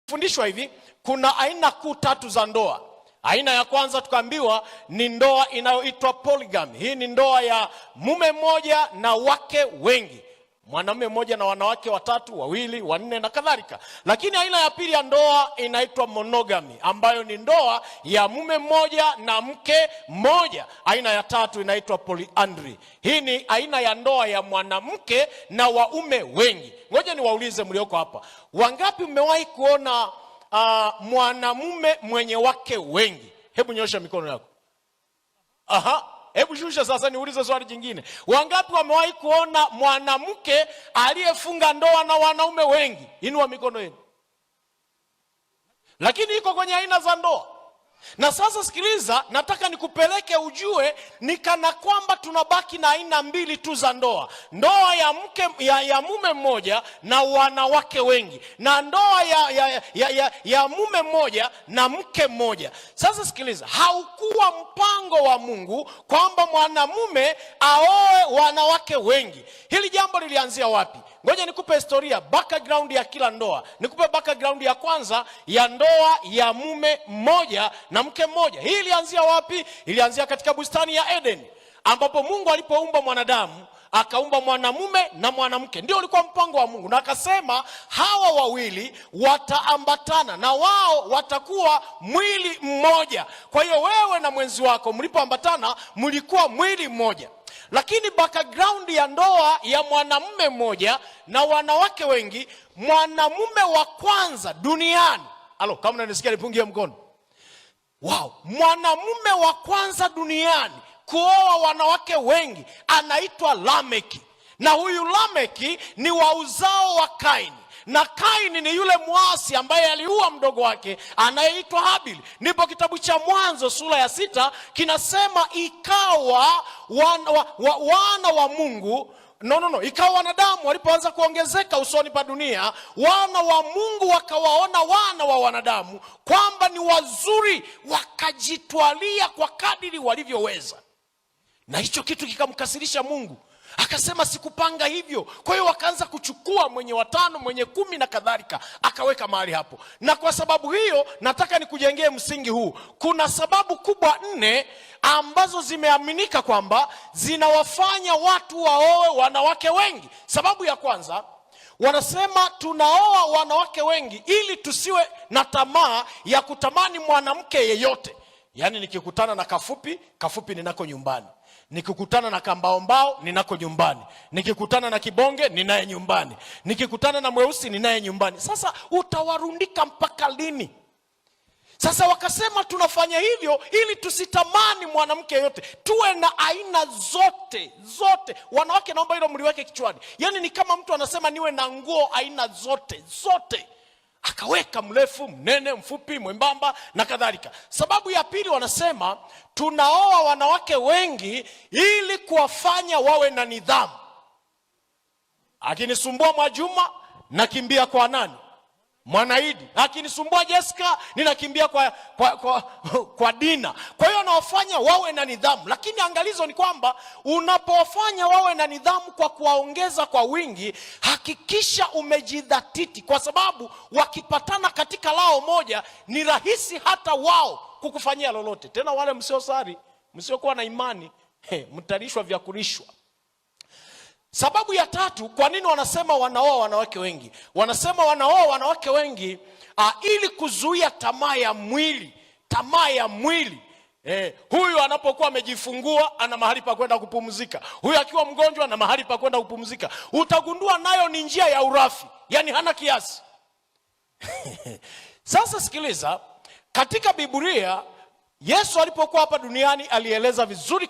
Fundishwa hivi, kuna aina kuu tatu za ndoa. Aina ya kwanza tukaambiwa ni ndoa inayoitwa polygamy. Hii ni ndoa ya mume mmoja na wake wengi, mwanamume mmoja na wanawake watatu, wawili, wanne na kadhalika. Lakini aina ya pili ya ndoa inaitwa monogamy, ambayo ni ndoa ya mume mmoja na mke mmoja. Aina ya tatu inaitwa polyandry. Hii ni aina ya ndoa ya mwanamke na waume wengi. Ngoja niwaulize mlioko hapa, wangapi mmewahi kuona mwanamume mwenye wake wengi? Hebu nyosha mikono yako. Hebu shusha sasa, niulize swali jingine. Wangapi wamewahi kuona mwanamke aliyefunga ndoa na wanaume wengi? Inua mikono yenu. Lakini iko kwenye aina za ndoa. Na sasa sikiliza, nataka nikupeleke ujue ni kana kwamba tunabaki na aina mbili tu za ndoa. Ndoa ya mume mmoja na wanawake wengi, na ndoa ya mume mmoja na mke mmoja. Sasa sikiliza, haukuwa mpango wa Mungu kwamba mwanamume aoe wanawake wengi. Hili jambo lilianzia wapi? Ngoja nikupe historia, background ya kila ndoa. Nikupe background ya kwanza ya ndoa ya mume mmoja na mke mmoja. Hii ilianzia wapi? Ilianzia katika bustani ya Eden, ambapo Mungu alipoumba mwanadamu akaumba mwanamume na mwanamke. Ndio ulikuwa mpango wa Mungu, na akasema hawa wawili wataambatana na wao watakuwa mwili mmoja. Kwa hiyo wewe na mwenzi wako mlipoambatana mlikuwa mwili mmoja. Lakini background ya ndoa ya mwanamume mmoja na wanawake wengi, mwanamume wa kwanza duniani, kama unanisikia nipungie mkono. Wow, mwanamume wa kwanza duniani kuoa wanawake wengi anaitwa Lameki. Na huyu Lameki ni wa uzao wa Kaini. Na Kaini ni yule mwasi ambaye aliua mdogo wake anayeitwa Habili. Ndipo kitabu cha Mwanzo sura ya 6 kinasema ikawa wana wa Mungu, ikawa wanadamu walipoanza kuongezeka usoni pa dunia, wana wa Mungu wakawaona wana wa wanadamu kwamba ni wazuri, wakajitwalia kwa kadiri walivyoweza. Na hicho kitu kikamkasirisha Mungu. Akasema sikupanga hivyo. Kwa hiyo wakaanza kuchukua mwenye 5, mwenye 10 na kadhalika, akaweka mahali hapo. Na kwa sababu hiyo nataka nikujengee msingi huu. Kuna sababu kubwa 4 ambazo zimeaminika kwamba zinawafanya watu waoe wanawake wengi. Sababu ya kwanza, wanasema tunaoa wanawake wengi ili tusiwe na tamaa ya kutamani mwanamke yeyote. Yaani nikikutana na kafupi ninako nyumbani. Nikikutana na kambaombao ninako nyumbani. Nikikutana na kibonge ninaye nyumbani. Nikikutana na mweusi ninaye nyumbani. Sasa utawarundika mpaka lini? Sasa wakasema tunafanya hivyo ili tusitamani mwanamke yote, tuwe na aina zote. Wanawake, naomba hilo mliweke kichwani. Yaani ni kama mtu anasema niwe na nguo aina zote. Akaweka mrefu, mnene, mfupi, mwembamba na kadhalika. Sababu ya pili, wanasema tunaoa wanawake wengi ili kuwafanya wawe na nidhamu. Akinisumbua Mwajuma nakimbia kwa nani? Mwanaidi. Akinisumbua Jessica ninakimbia kwa Dina. Kwa hiyo anawafanya wawe na nidhamu. Lakini angalizo ni kwamba unapowafanya wawe na nidhamu kwa kuwaongeza kwa wingi, hakikisha umejidhatiti, kwa sababu wakipatana katika lao moja ni rahisi hata wao kukufanyia lolote. Tena wale msiosari, msiokuwa na imani, mtalishwa vya kulishwa. Sababu ya tatu, kwa nini wanasema wanaoa wanawake wengi? Wanasema wanaoa wanawake wengi ili kuzuia tamaa ya mwili. Huyu anapokuwa amejifungua ana mahali pa kwenda kupumzika. Huyu akiwa mgonjwa ana mahali pa kwenda kupumzika. Utagundua nayo ni njia ya urafi, yani hana kiasi. Sasa sikiliza, katika Biblia Yesu alipokuwa hapa duniani alieleza vizuri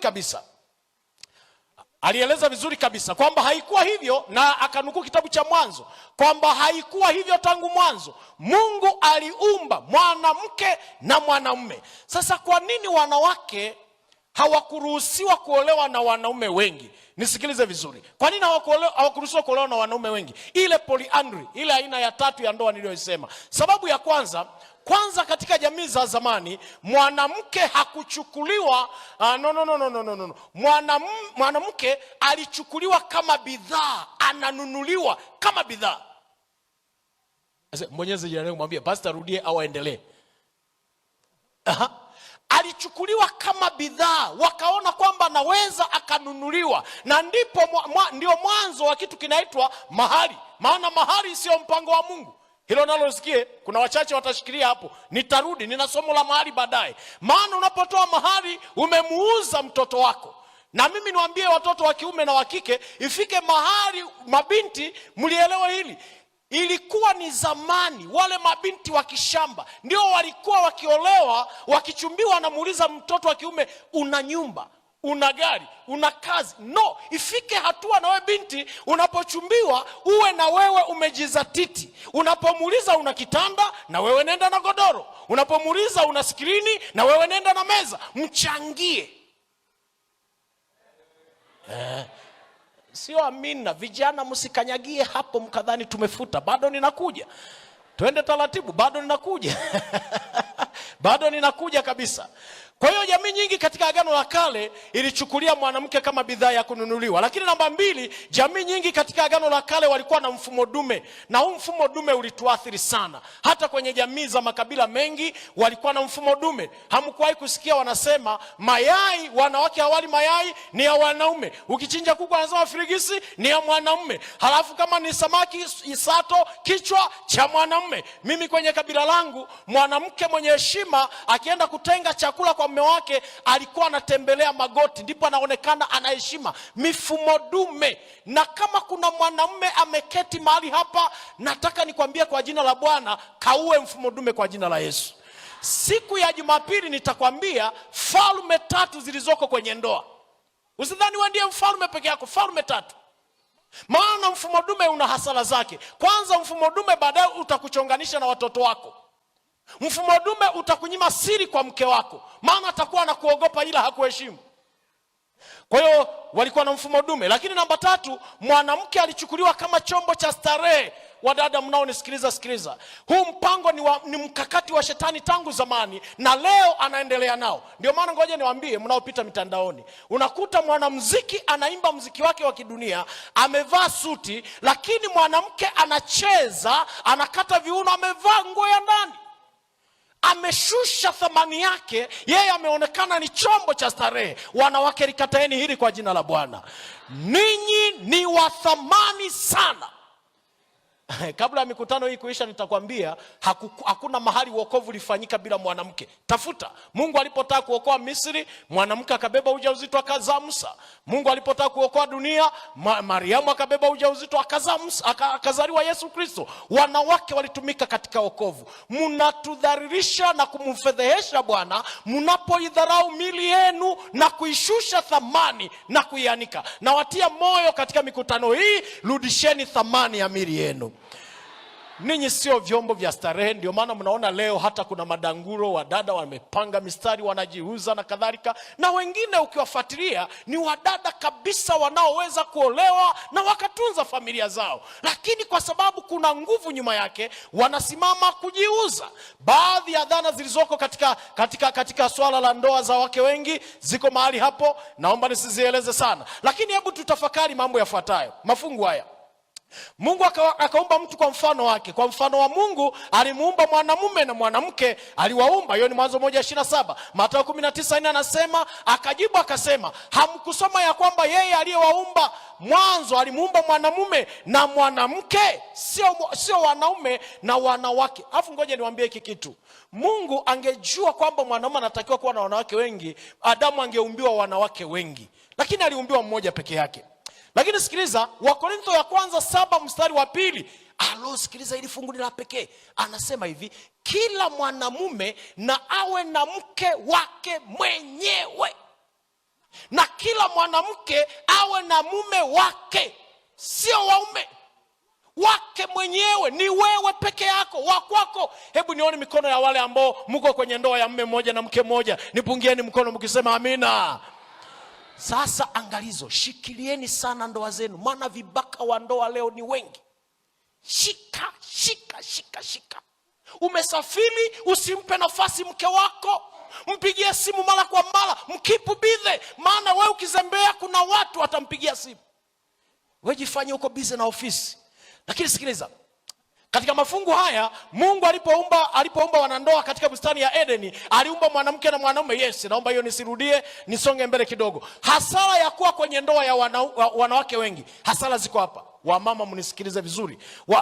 kabisa kwamba haikuwa hivyo, na akanukuu kitabu cha Mwanzo kwamba haikuwa hivyo tangu mwanzo. Mungu aliumba mwanamke na mwanamume. Sasa kwa nini wanawake hawakuruhusiwa kuolewa na wanaume wengi? Nisikilize vizuri. Kwa nini hawakuruhusiwa kuolewa na wanaume wengi? Ile polyandry, ile aina ya tatu ya ndoa niliyoisema. Sababu ya kwanza, katika jamii za zamani mwanamke hakuchukuliwa mwanamke alichukuliwa kama bidhaa, ananunuliwa kama bidhaa. Mwenyezi jirani kumwambia pastor rudie au aendelee. Alichukuliwa kama bidhaa, wakaona kwamba anaweza akanunuliwa, na ndio mwanzo wa kitu kinaitwa mahari. Maana mahari sio mpango wa Mungu. Hilo nalo usikie, kuna wachache watashikilia hapo. Nitarudi, nina somo la mahari baadaye. Maana unapotoa mahari umemuuza mtoto wako. Na mimi niwaambie watoto wa kiume na wa kike, ifike mahari, mabinti mlielewe hili. Ilikuwa ni zamani, wale mabinti wa kishamba ndio walikuwa wakiolewa, wakichumbiwa, anamuuliza mtoto wa kiume, una nyumba, una gari, una kazi? No, ifike hatua na wewe binti unapochumbiwa uwe na wewe umejizatiti. Unapomuuliza una kitanda, na wewe nenda na godoro. Unapomuuliza una skrini, na wewe nenda na meza, mchangie. Sio amina. Vijana msikanyagie hapo mkadhani tumefuta. Bado ninakuja. Twende taratibu, bado ninakuja. Bado ninakuja kabisa. Kwa hiyo jamii nyingi katika Agano la Kale ilichukulia mwanamke kama bidhaa ya kununuliwa. Lakini namba 2, jamii nyingi katika Agano la Kale walikuwa na mfumo dume, na huu mfumo dume ulituathiri sana. Hata kwenye jamii za makabila mengi walikuwa na mfumo dume. Hamkuwahi kusikia wanasema mayai, wanawake hawali mayai, ni ya wanaume. Ukichinja kuku anasema firigisi ni ya mwanaume. Halafu kama ni samaki, isato, kichwa cha mwanaume. Mimi kwenye kabila langu, mwanamke mwenye heshima akienda kutenga chakula kwa mume wake alikuwa anatembelea magoti, ndipo anaonekana ana heshima. Mifumo dume. Na kama kuna mwanamume ameketi mahali hapa, nataka nikwambie kwa jina la Bwana, kaue mfumo dume kwa jina la Yesu. Siku ya Jumapili nitakwambia falme 3 zilizoko kwenye ndoa. Usidhani wewe ndiye mfalme peke yako, falme 3. Maana mfumo dume una hasara zake. Kwanza, mfumo dume baadaye utakuchonganisha na watoto wako. Mfumo dume utakunyima siri kwa mke wako, maana atakuwa anakuogopa ila hakuheshimu. Kwa hiyo walikuwa na mfumo dume. Lakini namba 3, mwanamke alichukuliwa kama chombo cha starehe. Wadada mnaonisikiliza, sikiliza. Huu mpango ni mkakati wa shetani tangu zamani, na leo anaendelea nao. Ndio maana ngoja niwaambie mnaopita mitandaoni, unakuta mwanamuziki anaimba muziki wake wa kidunia, amevaa suti, lakini mwanamke anacheza, anakata viuno, amevaa nguo ya ndani. Ameshusha thamani yake, yeye ameonekana ni chombo cha starehe. Wanawake, likataeni hili kwa jina la Bwana. Ninyi ni wa thamani sana. Kabla ya mikutano hii kuisha nitakwambia hakuna mahali wokovu lifanyika bila mwanamke. Tafuta. Mungu alipotaka kuokoa Misri, mwanamke akabeba ujauzito akazaa Musa. Mungu alipotaka kuokoa dunia, Mariamu akabeba ujauzito akazaa Musa, akazaliwa Yesu Kristo. Wanawake walitumika katika wokovu. Mnatudhalilisha na kumfedhehesha Bwana mnapoidharau mili yenu na kuishusha thamani na kuianika. Na watia moyo katika mikutano hii, rudisheni thamani ya mili yenu. Ninyi sio vyombo vya starehe. Ndio maana mnaona leo hata kuna madanguro, wadada wamepanga mistari, wanajiuza na kadhalika. Na wengine ukiwafuatilia ni wadada kabisa wanaoweza kuolewa na wakatunza familia zao, lakini kwa sababu kuna nguvu nyuma yake wanasimama kujiuza. Baadhi ya dhana zilizoko katika swala la ndoa za wake wengi ziko mahali hapo, naomba nisizieleze sana, lakini hebu tutafakari mambo yafuatayo. Mafungu haya: Mungu akaumba mtu kwa mfano wake. Kwa mfano wa Mungu alimuumba mwanamume na mwanamke aliwaumba. Hiyo ni Mwanzo 1:27. Mathayo 19:4 anasema, akajibu akasema, hamkusoma ya kwamba yeye aliyewaumba mwanzo alimuumba mwanamume na mwanamke? Sio wanaume na wanawake. Alafu ngoja niwaambie hiki kitu. Mungu angejua kwamba mwanamume anatakiwa kuwa na wanawake wengi, Adamu angeumbiwa wanawake wengi, lakini aliumbiwa mmoja peke yake. Lakini sikiliza, Wakorintho ya kwanza 7:2. Sikiliza hili fungu la pekee. Anasema hivi, kila mwanamume na awe na mke wake mwenyewe, na kila mwanamke awe na mume wake. Sio waume wake mwenyewe, ni wewe peke yako, wakwako. Hebu nione mikono ya wale ambao mko kwenye ndoa ya mume mmoja na mke mmoja. Nipungieni mkono mkisema amina. Sasa angalizo, shikilieni sana ndoa zenu, maana vibaka wa ndoa leo ni wengi. Shika. Umesafiri, usimpe nafasi mke wako. Mpigie simu mara kwa mara, mkipu bize, maana wewe ukizembea kuna watu watampigia simu. Wewe jifanye uko bize na ofisi. Lakini sikiliza, Katika mafungu haya Mungu alipoumba wanandoa katika bustani ya Edeni, aliumba mwanamke na mwanaume. Yes, naomba hiyo nisirudie, nisonge mbele kidogo. Hasara ya kuwa kwenye ndoa ya wanawake wengi, hasara ziko hapa. Wamama mnisikilize vizuri.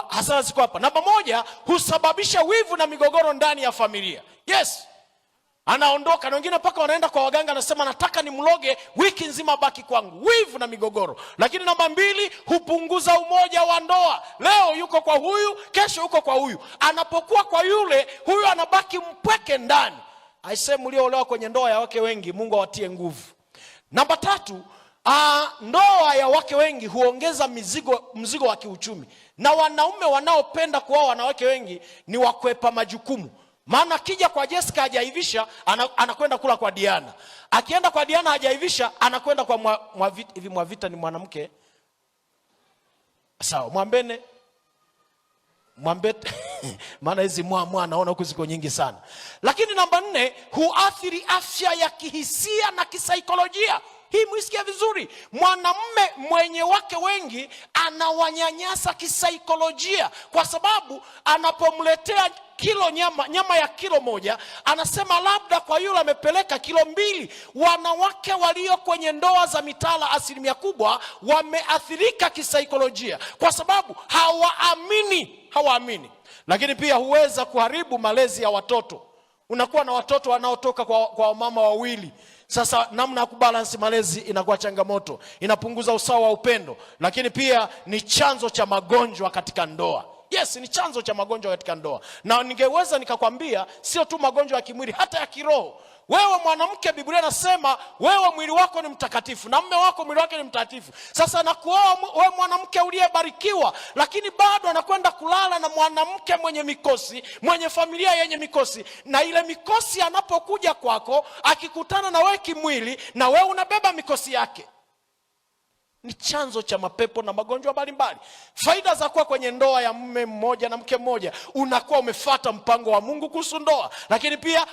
Hasara ziko hapa. Namba moja, husababisha wivu na migogoro ndani ya familia. Yes. Anaondoka na wengine mpaka wanaenda kwa waganga, anasema nataka nimloge wiki nzima baki kwangu. Wivu na migogoro. Lakini namba mbili, hupunguza umoja wa ndoa. Leo yuko kwa huyu, kesho yuko kwa huyu. Anapokuwa kwa yule, huyu anabaki mpweke ndani. Aisee, mlioolewa kwenye ndoa ya wake wengi, Mungu awatie nguvu. Namba tatu, ndoa ya wake wengi huongeza mzigo wa kiuchumi. Na wanaume wanaopenda kuoa wanawake wengi ni wakwepa majukumu. Maana akija kwa Jessica hajaivisha, anakwenda kula kwa Diana. Akienda kwa Diana hajaivisha, anakwenda kwa Mwavita. Hivi Mwavita ni mwanamke? Sawa, Mwambene. Mwambete. Maana hizi naona huku ziko nyingi sana. Lakini namba 4, huathiri afya ya kihisia na kisaikolojia. Hii mwisikia vizuri. Mwanamume mwenye wake wengi anawanyanyasa kisaikolojia, kwa sababu anapomletea kilo nyama ya kilo 1, anasema labda kwa yule amepeleka kilo 2. Wanawake walio kwenye ndoa za mitala asilimia kubwa wameathirika kisaikolojia, kwa sababu hawaamini. Lakini pia huweza kuharibu malezi ya watoto. Unakuwa na watoto wanaotoka kwa mama wawili. Sasa namna ya kubalance malezi inakuwa changamoto, inapunguza usawa wa upendo. Lakini pia ni chanzo cha magonjwa katika ndoa. Yes, ni chanzo cha magonjwa katika ndoa. Na ningeweza nikakwambia sio tu magonjwa ya kimwili, hata ya kiroho. Wewe mwanamke, Biblia inasema wewe mwili wako ni mtakatifu na mume wako mwili wake ni mtakatifu. Sasa nakuoa wewe mwanamke uliyebarikiwa, lakini bado anakwenda kulala na mwanamke mwenye mikosi, mwenye familia yenye mikosi. Na ile mikosi anapokuja kwako, akikutana na wewe kimwili, na wewe unabeba mikosi yake, ni chanzo cha mapepo na magonjwa mbalimbali. Faida za kuwa kwenye ndoa ya mume mmoja na mke mmoja: unakuwa umefuata mpango wa Mungu kuhusu ndoa. Lakini pia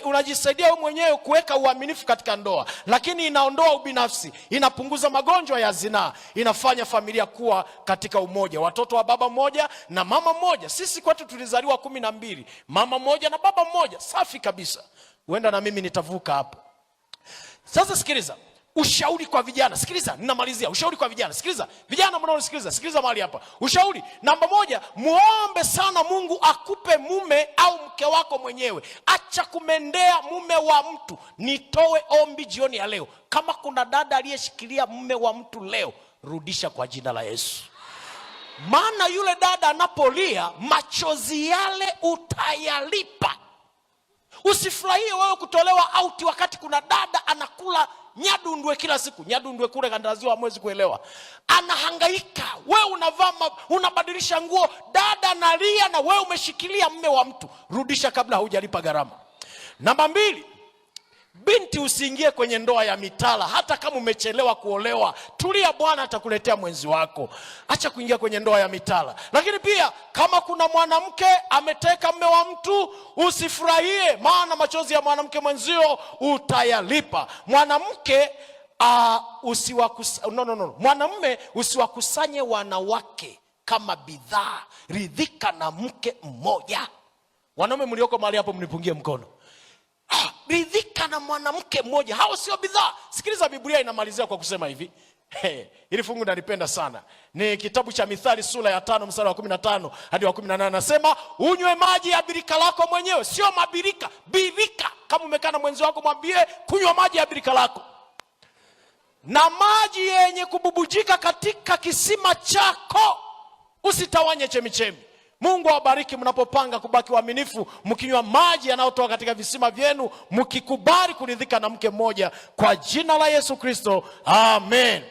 unajisaidia wewe mwenyewe kuweka uaminifu katika ndoa. Lakini inaondoa ubinafsi, inapunguza magonjwa ya zinaa, inafanya familia kuwa katika umoja. Watoto wa baba mmoja na mama mmoja. Sisi kwetu tulizaliwa 12, mama mmoja na baba mmoja. Safi kabisa. Huenda na mimi nitavuka hapo. Sasa sikiliza. Ushauri kwa vijana. Sikiliza, ninamalizia. Ushauri kwa vijana. Sikiliza, vijana mnaonisikiliza, sikiliza mahali hapa. Ushauri namba 1, muombe sana Mungu akupe mume au mke wako mwenyewe. Acha kumendea mume wa mtu. Nitoe ombi jioni ya leo. Kama kuna dada aliyeshikilia mume wa mtu leo, rudisha kwa jina la Yesu. Maana yule dada anapolia, machozi yale utayalipa. Usifurahie wewe kutolewa auti wakati kuna dada anakula nyadundwe kila siku. Nyadundwe kule kandaziwa hamwezi kuelewa. Anahangaika, wewe unavaa unabadilisha nguo, dada analia na wewe umeshikilia mume wa mtu. Rudisha kabla hujalipa gharama. Namba 2, binti, usiingie kwenye ndoa ya mitala hata kama umechelewa kuolewa. Tulia, Bwana atakuletea mwenzi wako. Acha kuingia kwenye ndoa ya mitala. Lakini pia kama kuna mwanamke ameteka mume wa mtu, usifurahie, maana machozi ya mwanamke mwenzio utayalipa. Mwanamke mwanamume usiwakusanye wanawake kama bidhaa. Ridhika na mke mmoja. Wanaume mlioko mahali hapo mnipungie mkono. Ridhika na mwanamke mmoja. Hao sio bidhaa. Sikiliza, Biblia inamalizia kwa kusema hivi. Hili fungu nalipenda sana. Ni kitabu cha Mithali sura ya 5 mstari wa 15 hadi wa 18. Nasema, unywe maji ya birika lako mwenyewe. Sio mabirika, birika. Kama umekaa na mwenzi wako, mwambie kunywa maji ya birika lako. Na maji yenye kububujika katika kisima chako, usitawanye chemichemi. Mungu awabariki mnapopanga kubaki waaminifu, mkinywa maji yanayotoka katika visima vyenu, mkikubali kuridhika na mke mmoja, kwa jina la Yesu Kristo. Amen.